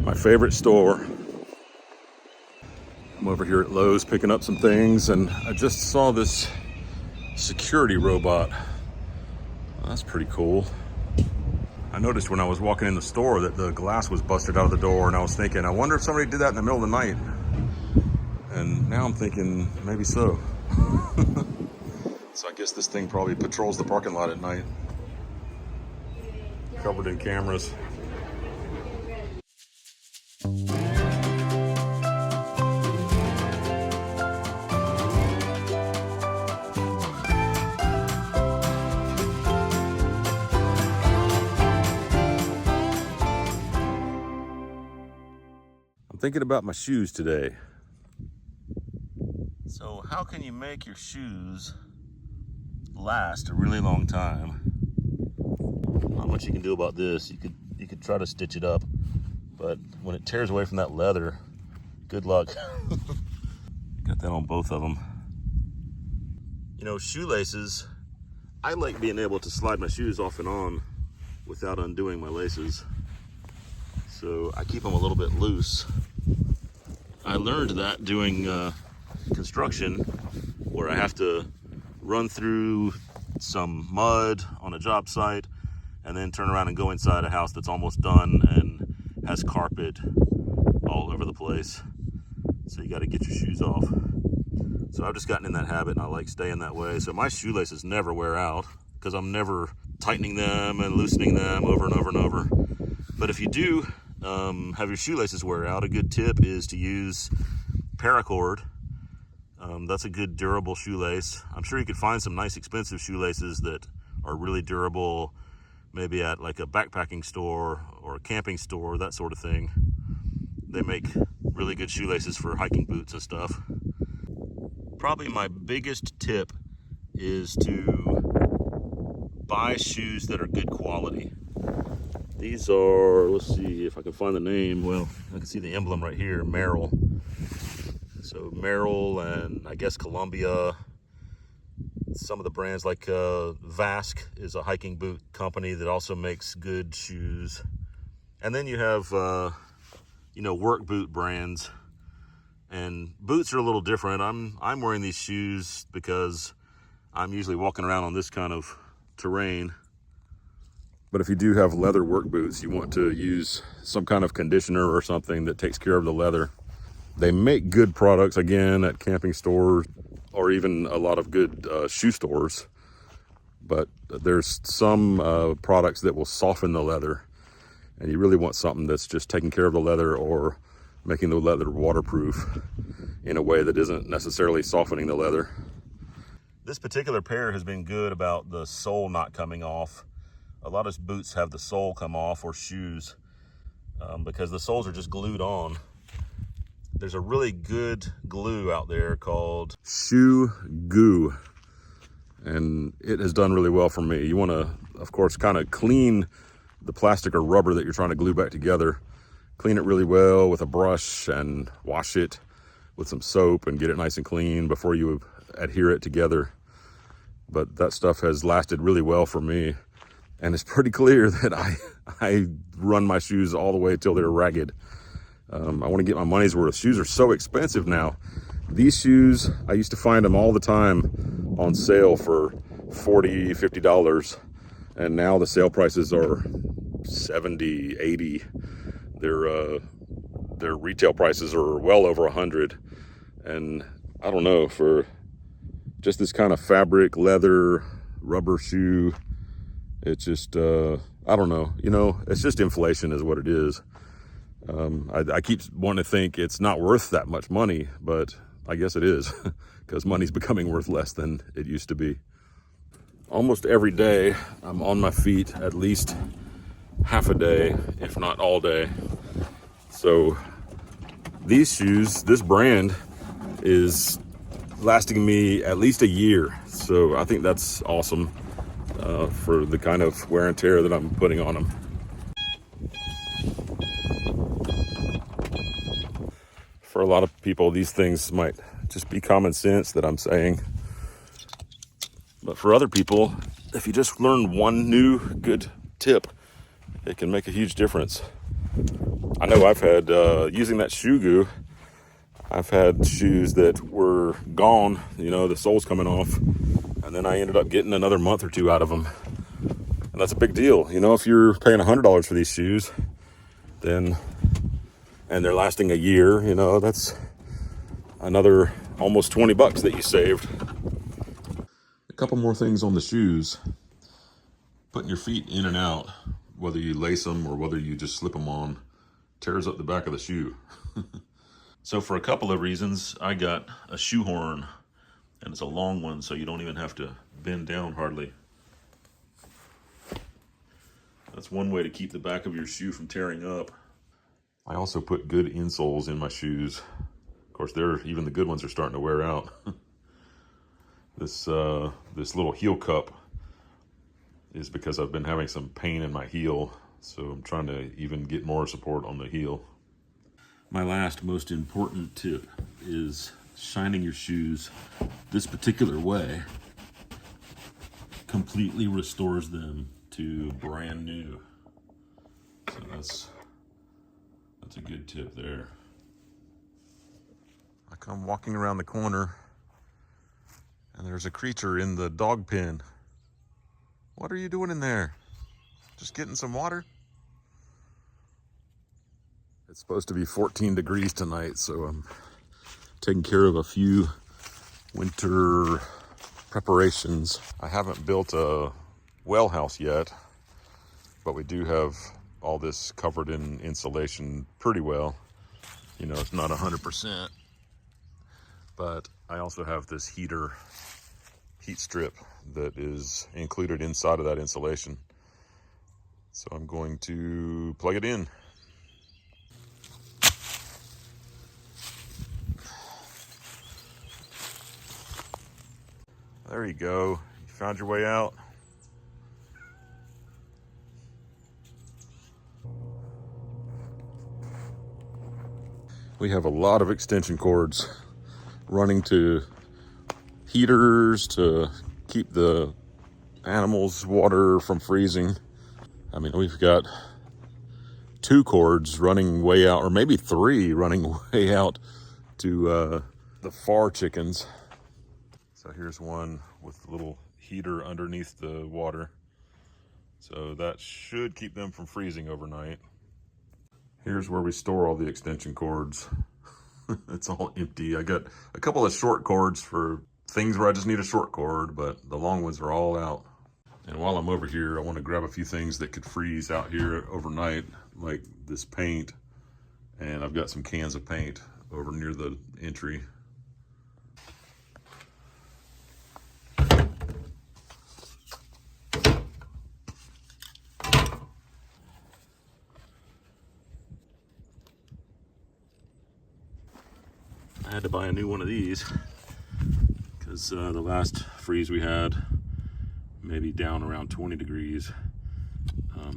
My favorite store. I'm over here at Lowe's picking up some things, and I just saw this security robot. That's pretty cool. I noticed when I was walking in the store that the glass was busted out of the door, and I was thinking, I wonder if somebody did that in the middle of the night. And now I'm thinking, maybe so. So I guess this thing probably patrols the parking lot at night. Covered in cameras. I'm thinking about my shoes today. So how can you make your shoes last a really long time? Not much you can do about this. You could try to stitch it up, but when it tears away from that leather, good luck. Got that on both of them. You know, shoelaces, I like being able to slide my shoes off and on without undoing my laces. So I keep them a little bit loose. I learned that doing construction, where I have to run through some mud on a job site and then turn around and go inside a house that's almost done and has carpet all over the place. So you got to get your shoes off. So I've just gotten in that habit, and I like staying that way. So my shoelaces never wear out because I'm never tightening them and loosening them over and over and over. But if you do have your shoelaces wear out, a good tip is to use paracord. That's a good durable shoelace. I'm sure you could find some nice expensive shoelaces that are really durable, maybe at like a backpacking store or a camping store, that sort of thing. They make really good shoelaces for hiking boots and stuff. Probably my biggest tip is to buy shoes that are good quality. These are, let's see if I can find the name. Well, I can see the emblem right here, Merrell. So Merrell and I guess Columbia. Some of the brands like Vask is a hiking boot company that also makes good shoes. And then you have, work boot brands. And boots are a little different. I'm wearing these shoes because I'm usually walking around on this kind of terrain. But if you do have leather work boots, you want to use some kind of conditioner or something that takes care of the leather. They make good products, again, at camping stores or even a lot of good shoe stores. But there's some products that will soften the leather. And you really want something that's just taking care of the leather or making the leather waterproof in a way that isn't necessarily softening the leather. This particular pair has been good about the sole not coming off. A lot of boots have the sole come off, or shoes, because the soles are just glued on. There's a really good glue out there called Shoe Goo, and it has done really well for me. You want to, of course, kind of clean the plastic or rubber that you're trying to glue back together. Clean it really well with a brush and wash it with some soap and get it nice and clean before you adhere it together. But that stuff has lasted really well for me. And it's pretty clear that I run my shoes all the way till they're ragged. I want to get my money's worth. Shoes are so expensive now. These shoes, I used to find them all the time on sale for $40, $50. And now the sale prices are $70, $80. Their retail prices are well over $100. And I don't know, for just this kind of fabric, leather, rubber shoe, it's just, I don't know, it's just inflation is what it is. I keep wanting to think it's not worth that much money, but I guess it is, because money's becoming worth less than it used to be. Almost every day, I'm on my feet at least half a day, if not all day. So these shoes, this brand, is lasting me at least a year. So I think that's awesome. For the kind of wear and tear that I'm putting on them. For a lot of people, these things might just be common sense that I'm saying. But for other people, if you just learn one new good tip, it can make a huge difference. I know I've had, using that shoe goo, I've had shoes that were gone, you know, the sole's coming off, and then I ended up getting another month or two out of them. And that's a big deal. You know, if you're paying $100 for these shoes, then, and they're lasting a year, you know, that's another almost 20 bucks that you saved. A couple more things on the shoes. Putting your feet in and out, whether you lace them or whether you just slip them on, tears up the back of the shoe. So for a couple of reasons, I got a shoe horn, and it's a long one, so you don't even have to bend down hardly. That's one way to keep the back of your shoe from tearing up. I also put good insoles in my shoes. Of course, even the good ones are starting to wear out. This little heel cup is because I've been having some pain in my heel, so I'm trying to even get more support on the heel. My last most important tip is shining your shoes this particular way completely restores them to brand new. So that's a good tip there. I come walking around the corner and there's a creature in the dog pen. What are you doing in there? Just getting some water? It's supposed to be 14 degrees tonight, so I'm taking care of a few winter preparations. I haven't built a well house yet, but we do have all this covered in insulation pretty well. You know, it's not 100%, but I also have this heat strip that is included inside of that insulation. So I'm going to plug it in. There you go. You found your way out. We have a lot of extension cords running to heaters to keep the animals' water from freezing. I mean, we've got 2 cords running way out, or maybe 3 running way out to the far chickens. So here's one with a little heater underneath the water. So that should keep them from freezing overnight. Here's where we store all the extension cords. It's all empty. I got a couple of short cords for things where I just need a short cord, but the long ones are all out. And while I'm over here, I want to grab a few things that could freeze out here overnight, like this paint. And I've got some cans of paint over near the entry. I had to buy a new one of these because the last freeze we had, maybe down around 20 degrees,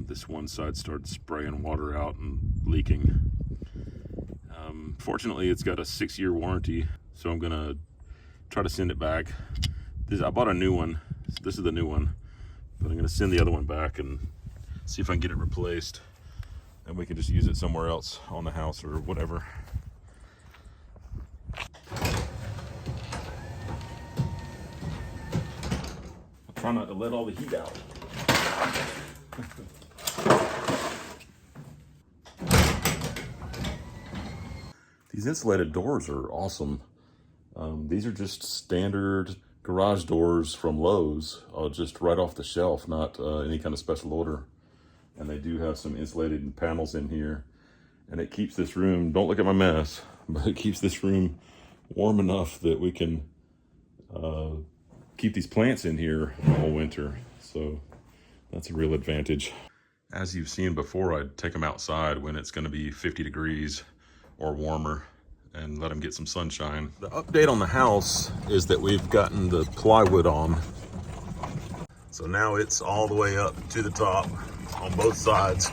this one side started spraying water out and leaking. Fortunately, it's got a 6-year warranty, so I'm gonna try to send it back. I bought a new one. This is the new one, but I'm gonna send the other one back and see if I can get it replaced, and we can just use it somewhere else on the house or whatever. Try not to let all the heat out. These insulated doors are awesome. These are just standard garage doors from Lowe's, just right off the shelf, not any kind of special order. And they do have some insulated panels in here. And it keeps this room, don't look at my mess, but it keeps this room warm enough that we can keep these plants in here all winter. So that's a real advantage. As you've seen before, I'd take them outside when it's going to be 50 degrees or warmer and let them get some sunshine. The update on the house is that we've gotten the plywood on. So now it's all the way up to the top on both sides.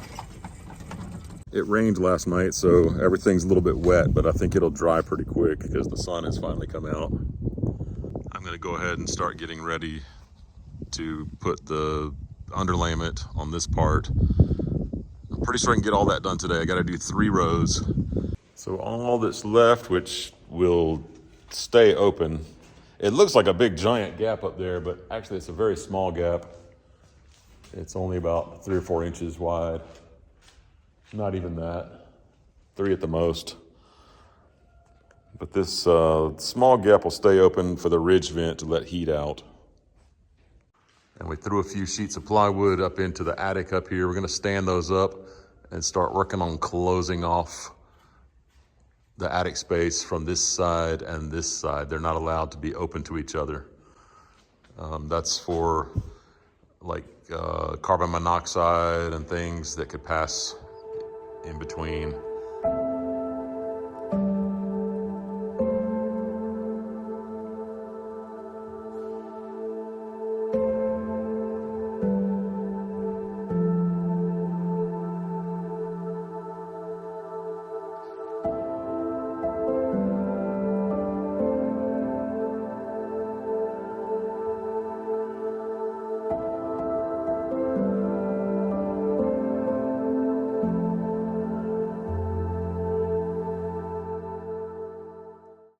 It rained last night, so everything's a little bit wet, but I think it'll dry pretty quick because the sun has finally come out. I'm gonna go ahead and start getting ready to put the underlayment on this part. I'm pretty sure I can get all that done today. I got to do 3 rows. So all that's left, which will stay open, it looks like a big giant gap up there, but actually it's a very small gap. It's only about 3 or 4 inches wide. Not even that, 3 at the most. But this small gap will stay open for the ridge vent to let heat out. And we threw a few sheets of plywood up into the attic up here. We're gonna stand those up and start working on closing off the attic space from this side and this side. They're not allowed to be open to each other. That's for like carbon monoxide and things that could pass in between.